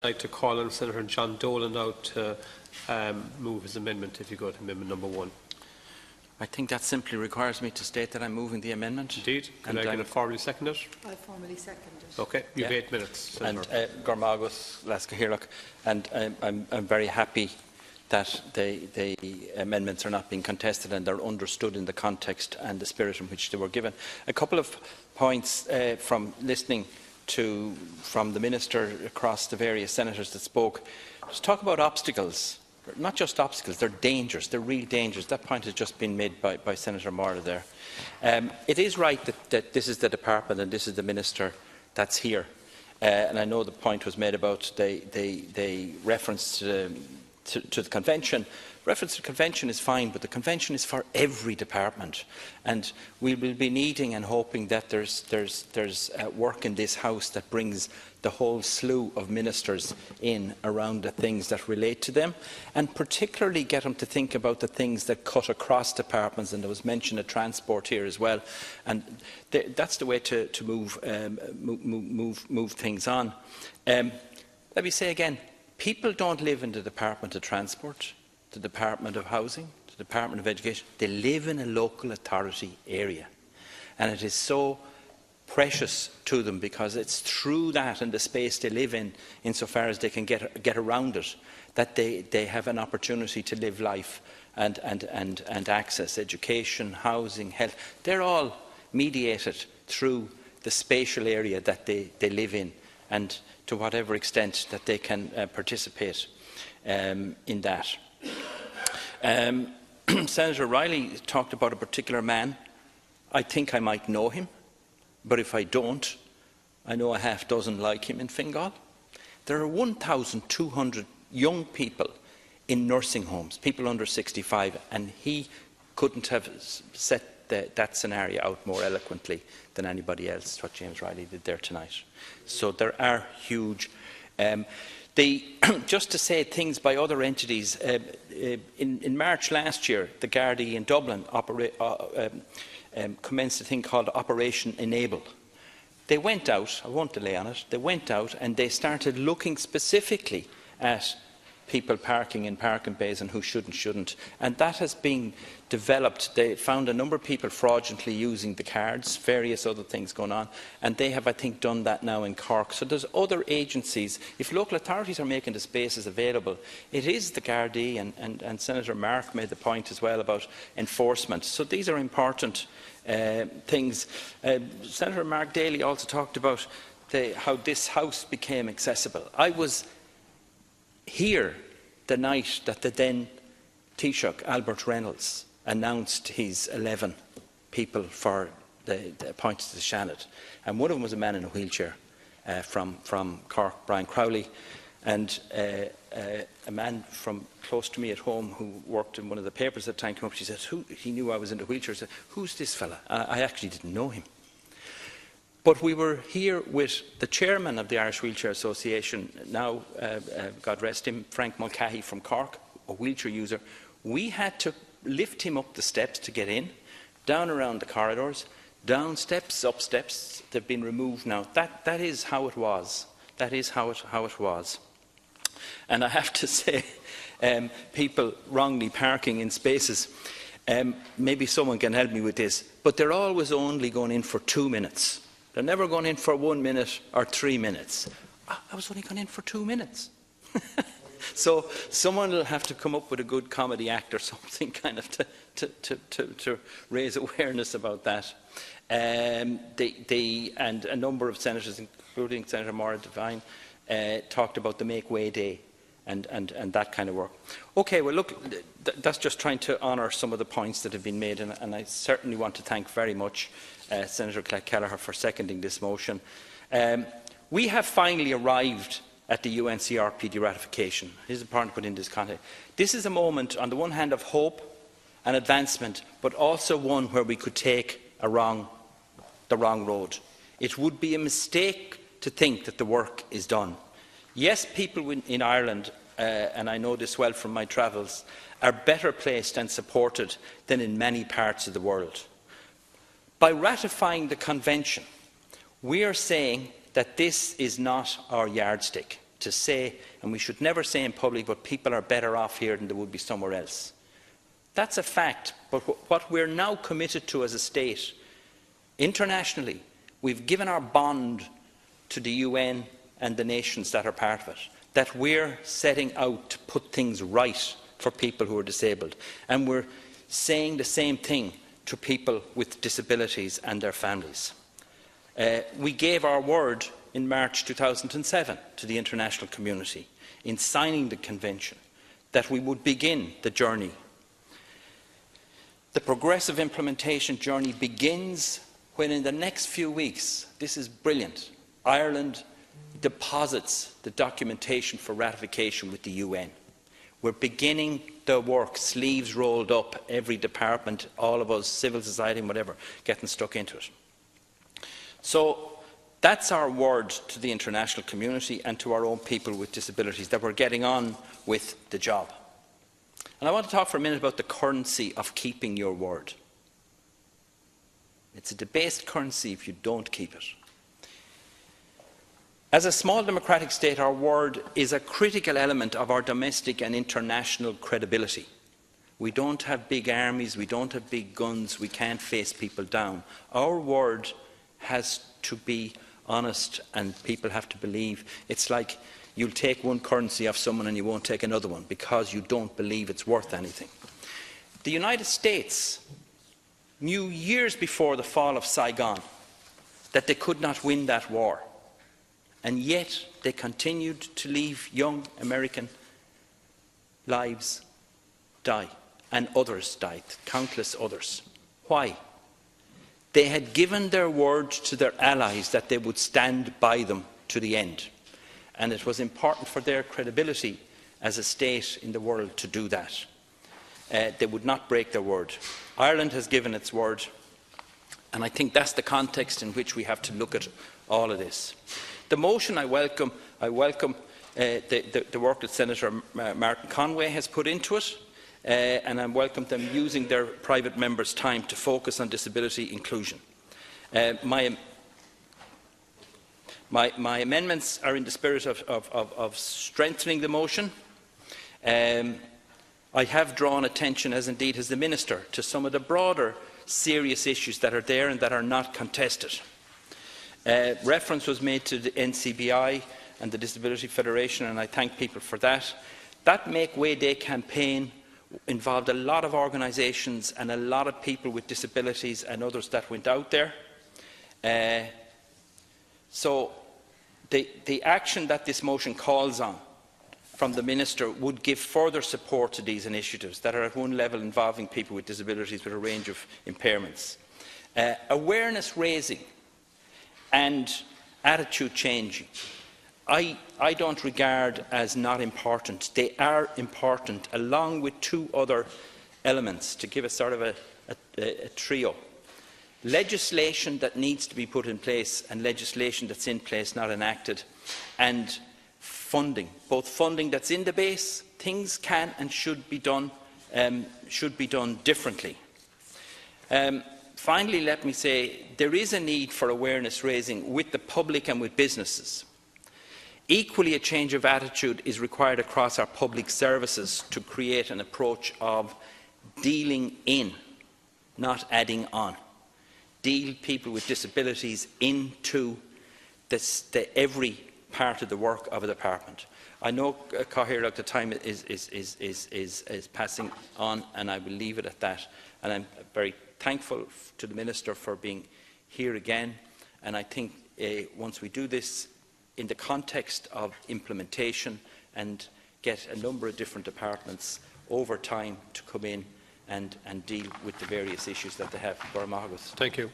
I'd like to call on Senator John Dolan now to move his amendment, if you go to amendment number 1. I think that simply requires me to state that I'm moving the amendment. Indeed. Can I get it formally seconded? I formally second it. Okay, you have 8 minutes. Senator. And Gormagus, Laska and I'm very happy that the amendments are not being contested and they're understood in the context and the spirit in which they were given. A couple of points from listening from the Minister across the various senators that spoke. Let's talk about obstacles. Not just obstacles, they're dangers, they're real dangers. That point has just been made by Senator Mora there. It is right that this is the department and this is the Minister that's here. And I know the point was made about the reference to the Convention. Reference to the Convention is fine, but the Convention is for every department. And we will be needing and hoping that there's work in this House that brings the whole slew of ministers in around the things that relate to them, and particularly get them to think about the things that cut across departments. And there was mention of transport here as well. And that's the way to move things on. Let me say again, people don't live in the Department of Transport, the Department of Housing, the Department of Education. They live in a local authority area. And it is so precious to them because it's through that and the space they live in, insofar as they can get around it, that they have an opportunity to live life and access education, housing, health. They're all mediated through the spatial area that they live in, and to whatever extent that they can participate in that. Senator Riley talked about a particular man. I think I might know him, but if I don't, I know a half dozen like him in Fingal. There are 1,200 young people in nursing homes, people under 65, and he couldn't have set that scenario out more eloquently than anybody else, what James Riley did there tonight. So there are huge. Just to say things by other entities, in March last year, the Gardaí in Dublin commenced a thing called Operation Enable. They went out, I won't delay on it, they went out and they started looking specifically at people parking in parking bays and who shouldn't. And that has been developed. They found a number of people fraudulently using the cards, various other things going on, and they have, I think, done that now in Cork. So there's other agencies. If local authorities are making the spaces available, it is the Gardaí, and Senator Mark made the point as well about enforcement. So these are important things. Senator Mark Daly also talked about how this House became accessible. I was here the night that the then Taoiseach, Albert Reynolds, announced his 11 people for the appointed to the Seanad. And one of them was a man in a wheelchair from Cork, Brian Crowley, and a man from close to me at home who worked in one of the papers at the time came up. She said, he knew I was in the wheelchair. She said, "Who's this fella?" I actually didn't know him. But we were here with the chairman of the Irish Wheelchair Association, now, God rest him, Frank Mulcahy from Cork, a wheelchair user. We had to lift him up the steps to get in, down around the corridors, down steps, up steps. They've been removed now. That is how it was. That is how it was. And I have to say, people wrongly parking in spaces, maybe someone can help me with this, but they're always only going in for 2 minutes. They're never going in for 1 minute or 3 minutes. I was only going in for 2 minutes. So someone will have to come up with a good comedy act or something kind of to raise awareness about that. And a number of senators, including Senator Maura Devine, talked about the Make Way Day and that kind of work. Okay, well look, that's just trying to honour some of the points that have been made, and I certainly want to thank very much Senator Kelleher for seconding this motion. We have finally arrived at the UNCRPD ratification. It is important to put in this context. This is a moment, on the one hand, of hope and advancement, but also one where we could take the wrong road. It would be a mistake to think that the work is done. Yes, people in Ireland, and I know this well from my travels, are better placed and supported than in many parts of the world. By ratifying the Convention, we are saying that this is not our yardstick. to say, and we should never say in public, but people are better off here than they would be somewhere else. That's a fact, but what we're now committed to as a state, internationally, we've given our bond to the UN and the nations that are part of it, that we're setting out to put things right for people who are disabled. And we're saying the same thing to people with disabilities and their families. We gave our word in March 2007 to the international community in signing the convention that we would begin the journey. The progressive implementation journey begins when in the next few weeks, this is brilliant, Ireland deposits the documentation for ratification with the UN. We're beginning the work, sleeves rolled up, every department, all of us, civil society and whatever, getting stuck into it. So that's our word to the international community and to our own people with disabilities, that we're getting on with the job. And I want to talk for a minute about the currency of keeping your word. It's a debased currency if you don't keep it. As a small democratic state, our word is a critical element of our domestic and international credibility. We don't have big armies, we don't have big guns, we can't face people down. Our word has to be honest and people have to believe. It's like you'll take one currency off someone and you won't take another one because you don't believe it's worth anything. The United States knew years before the fall of Saigon that they could not win that war. And yet they continued to leave young American lives die, and others died, countless others. Why? They had given their word to their allies that they would stand by them to the end. And it was important for their credibility as a state in the world to do that. They would not break their word. Ireland has given its word, and I think that's the context in which we have to look at all of this. The motion I welcome the work that Senator Martin Conway has put into it, and I welcome them using their private members' time to focus on disability inclusion. My amendments are in the spirit of strengthening the motion. I have drawn attention, as indeed has the Minister, to some of the broader serious issues that are there and that are not contested. Reference was made to the NCBI and the Disability Federation, and I thank people for that. That Make Way Day campaign involved a lot of organisations and a lot of people with disabilities and others that went out there. So the action that this motion calls on from the Minister would give further support to these initiatives that are at one level involving people with disabilities with a range of impairments. Awareness raising and attitude changing, I don't regard as not important. They are important, along with two other elements, to give a sort of a trio. Legislation that needs to be put in place and legislation that's in place not enacted, and funding, both funding that's in the base, things can and should be done differently. Finally, let me say there is a need for awareness raising with the public and with businesses. Equally, a change of attitude is required across our public services to create an approach of dealing in, not adding on. Deal people with disabilities into every part of the work of a department. I know, Cathaoirleach, the time is passing on, and I will leave it at that. And I'm very thankful to the Minister for being here again. And I think once we do this in the context of implementation and get a number of different departments over time to come in and deal with the various issues that they have. Thank you.